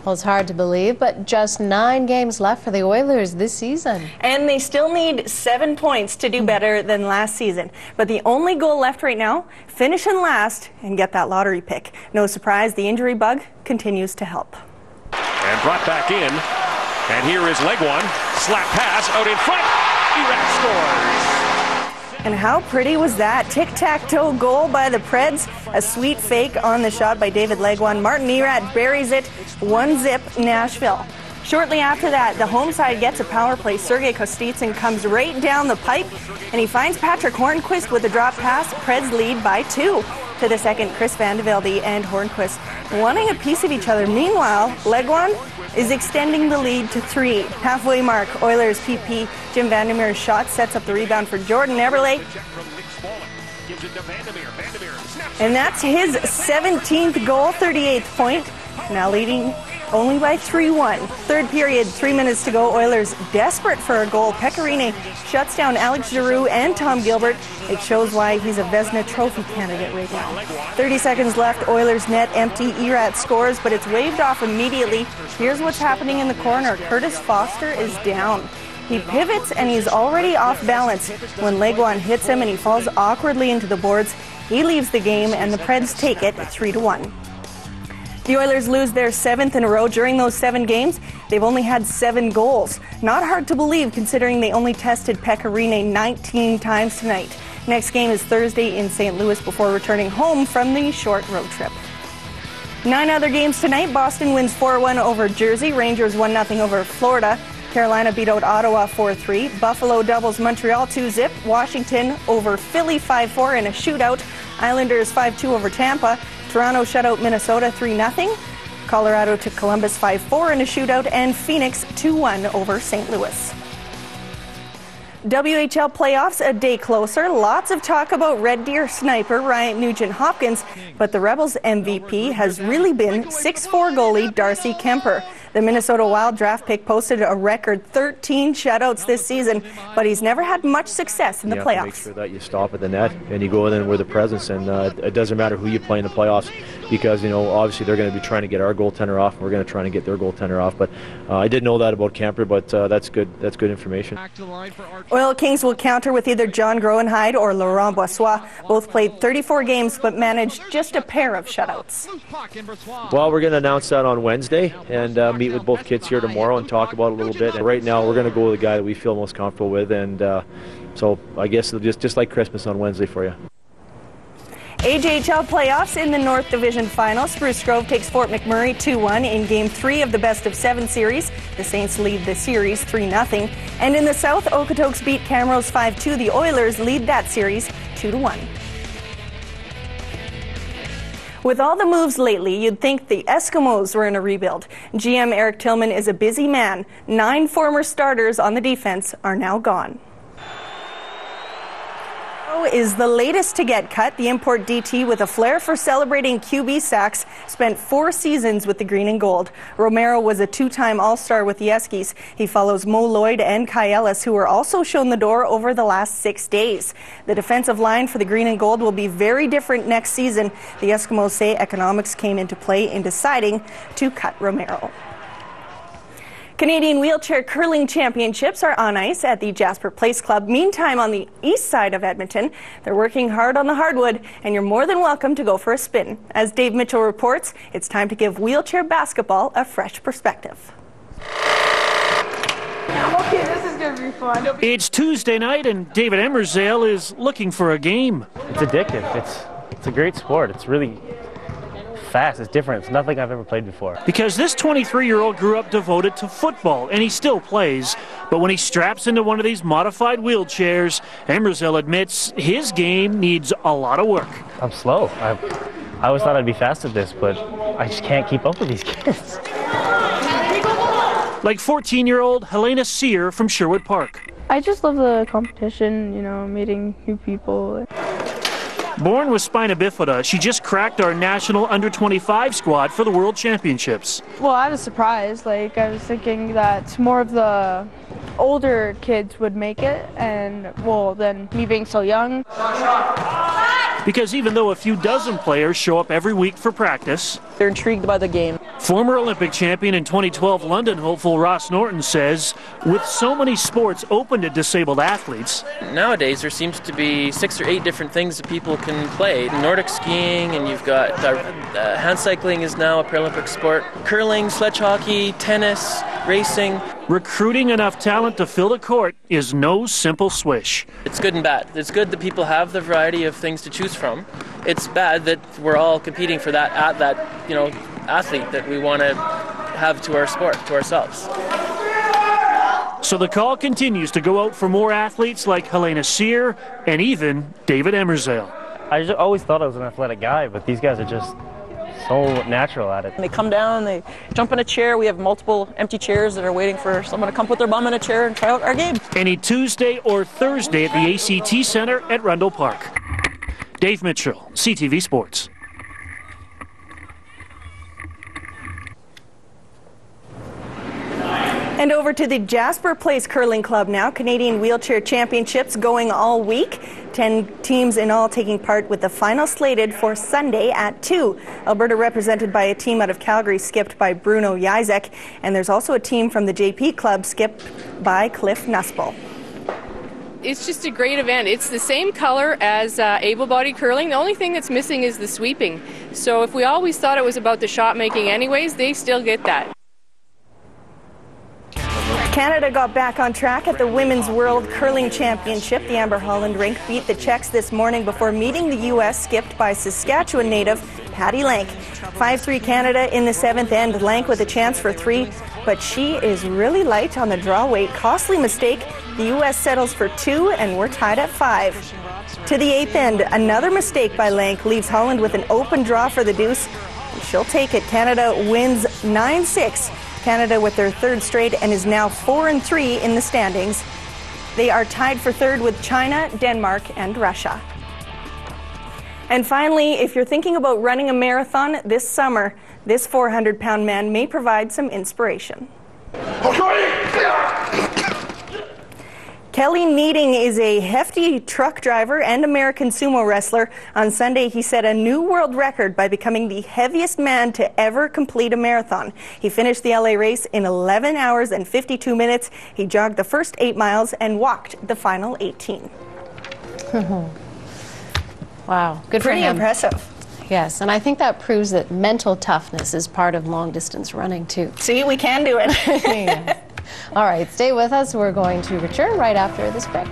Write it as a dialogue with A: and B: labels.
A: Well, it's hard to believe, but just 9 games left for the Oilers this season.
B: And they still need 7 points to do better than last season. But the only goal left right now, finish in last and get that lottery pick. No surprise, the injury bug continues to help.
C: And brought back in. And here is leg one. Slap pass out in front. Erat scores.
B: And how pretty was that? Tic-tac-toe goal by the Preds. A sweet fake on the shot by David Legwan. Martin Erat buries it. 1-0 Nashville. Shortly after that, the home side gets a power play. Sergei Kostitsyn comes right down the pipe, and he finds Patrick Hornquist with a drop pass. Preds lead by 2. To the second, Chris Van de Velde and Hornquist wanting a piece of each other. Meanwhile, Legwan is extending the lead to 3. Halfway mark, Oilers PP Jim Vandermeer's shot sets up the rebound for Jordan Eberle. And that's his 17th goal, 38th point. Now leading only by 3-1. Third period, 3 minutes to go. Oilers desperate for a goal. Pecorine shuts down Alex Giroux and Tom Gilbert. It shows why he's a Vezina Trophy candidate right now. 30 seconds left. Oilers net empty. Erat scores, but it's waved off immediately. Here's what's happening in the corner. Curtis Foster is down. He pivots and he's already off balance when Legwan hits him and he falls awkwardly into the boards. He leaves the game and the Preds take it 3-1. The Oilers lose their 7th in a row. During those 7 games, they've only had 7 goals. Not hard to believe considering they only tested Pecorine 19 times tonight. Next game is Thursday in St. Louis before returning home from the short road trip. 9 other games tonight. Boston wins 4-1 over Jersey. Rangers 1-0 over Florida. Carolina beat out Ottawa 4-3. Buffalo doubles Montreal 2-0. Washington over Philly 5-4 in a shootout. Islanders 5-2 over Tampa. Toronto shut out Minnesota 3-0. Colorado took Columbus 5-4 in a shootout. And Phoenix 2-1 over St. Louis. WHL playoffs a day closer. Lots of talk about Red Deer sniper Ryan Nugent-Hopkins, but the Rebels MVP has really been 6'4" goalie Darcy Kemper. The Minnesota Wild draft pick posted a record 13 shutouts this season, but he's never had much success in the playoffs.
D: You have to make sure that you stop at the net and you go in with a presence, and it doesn't matter who you play in the playoffs because, you know, obviously they're going to be trying to get our goaltender off and we're going to try to get their goaltender off. But I didn't know that about Kemper, but that's good information.
B: Oil Kings will counter with either John Groenheid or Laurent Boissois. Both played 34 games but managed just a pair of shutouts.
D: Well, we're going to announce that on Wednesday and meet with both kids here tomorrow and talk about it a little bit. And right now we're going to go with the guy that we feel most comfortable with, and so I guess it'll just like Christmas on Wednesday for you.
B: AJHL playoffs in the North Division Final. Spruce Grove takes Fort McMurray 2-1 in Game 3 of the best-of-7 series. The Saints lead the series 3-0. And in the South, Okotoks beat Camrose 5-2. The Oilers lead that series 2-1. With all the moves lately, you'd think the Eskimos were in a rebuild. GM Eric Tillman is a busy man. 9 former starters on the defense are now gone. Is the latest to get cut. The import DT with a flair for celebrating QB sacks spent 4 seasons with the green and gold. Romero was a 2-time All-Star with the Eskies. He follows Mo Lloyd and Kai Ellis, who were also shown the door over the last 6 days. The defensive line for the green and gold will be very different next season. The Eskimos say economics came into play in deciding to cut Romero. Canadian Wheelchair Curling Championships are on ice at the Jasper Place Club. Meantime, on the east side of Edmonton, they're working hard on the hardwood, and you're more than welcome to go for a spin. As Dave Mitchell reports, it's time to give wheelchair basketball a fresh perspective.
E: Okay, this is going to be fun.
F: It's Tuesday night, and David Emersale is looking for a game.
G: It's addictive. It's a great sport. It's really fast. It's different. It's nothing I've ever played before.
F: Because this 23-year-old grew up devoted to football, and he still plays. But when he straps into one of these modified wheelchairs, Emersale admits his game needs a lot of work.
G: I'm slow. I always thought I'd be fast at this, but I just can't keep up with these kids.
F: Like 14-year-old Helena Sear from Sherwood Park.
E: I just love the competition, you know, meeting new people.
F: Born with spina bifida, she just cracked our national under-25 squad for the World Championships.
E: Well, I was surprised. Like, I was thinking that more of the older kids would make it, and, well, then me being so young.
F: because even though a few dozen players show up every week for practice,
H: they're intrigued by the game.
F: Former Olympic champion in 2012 London hopeful Ross Norton says, with so many sports open to disabled athletes,
I: nowadays there seems to be 6 or 8 different things that people can play. Nordic skiing, and you've got hand cycling is now a Paralympic sport, curling, sledge hockey, tennis, racing.
F: Recruiting enough talent to fill the court is no simple swish.
I: It's good and bad. It's good that people have the variety of things to choose from. It's bad that we're all competing for that athlete that we want to have to our sport, to ourselves.
F: So the call continues to go out for more athletes like Helena Sear and even David Emersale.
G: I always thought I was an athletic guy, but these guys are just so natural at it.
H: They come down, they jump in a chair. We have multiple empty chairs that are waiting for someone to come put their bum in a chair and try out our game.
F: Any Tuesday or Thursday at the ACT Center at Rundle Park. Dave Mitchell, CTV Sports.
B: And over to the Jasper Place Curling Club now. Canadian Wheelchair Championships going all week. 10 teams in all taking part, with the final slated for Sunday at 2. Alberta represented by a team out of Calgary skipped by Bruno Jacek. And there's also a team from the JP Club skipped by Cliff Nussbaum.
J: It's just a great event. It's the same color as able-bodied curling. The only thing that's missing is the sweeping. So if we always thought it was about the shot making anyways, they still get that.
B: Canada got back on track at the Women's World Curling Championship. The Amber Holland rink beat the Czechs this morning before meeting the U.S., skipped by Saskatchewan native Patty Lank. 5-3 Canada in the 7th end. Lank with a chance for 3, but she is really light on the draw weight. Costly mistake. The U.S. settles for 2, and we're tied at 5. To the 8th end, another mistake by Lank leaves Holland with an open draw for the deuce. She'll take it. Canada wins 9-6. Canada with their 3rd straight and is now 4-3 in the standings. They are tied for 3rd with China, Denmark, and Russia. And finally, if you're thinking about running a marathon this summer, this 400-pound man may provide some inspiration. Kelly Needing is a hefty truck driver and American sumo wrestler. On Sunday, he set a new world record by becoming the heaviest man to ever complete a marathon. He finished the LA race in 11 hours and 52 minutes. He jogged the first 8 miles and walked the final 18.
A: Wow, good for him.
B: Pretty impressive.
A: Yes, and I think that proves that mental toughness is part of long-distance running, too.
B: See, we can do it.
A: Yes. All right, stay with us. We're going to return right after this break.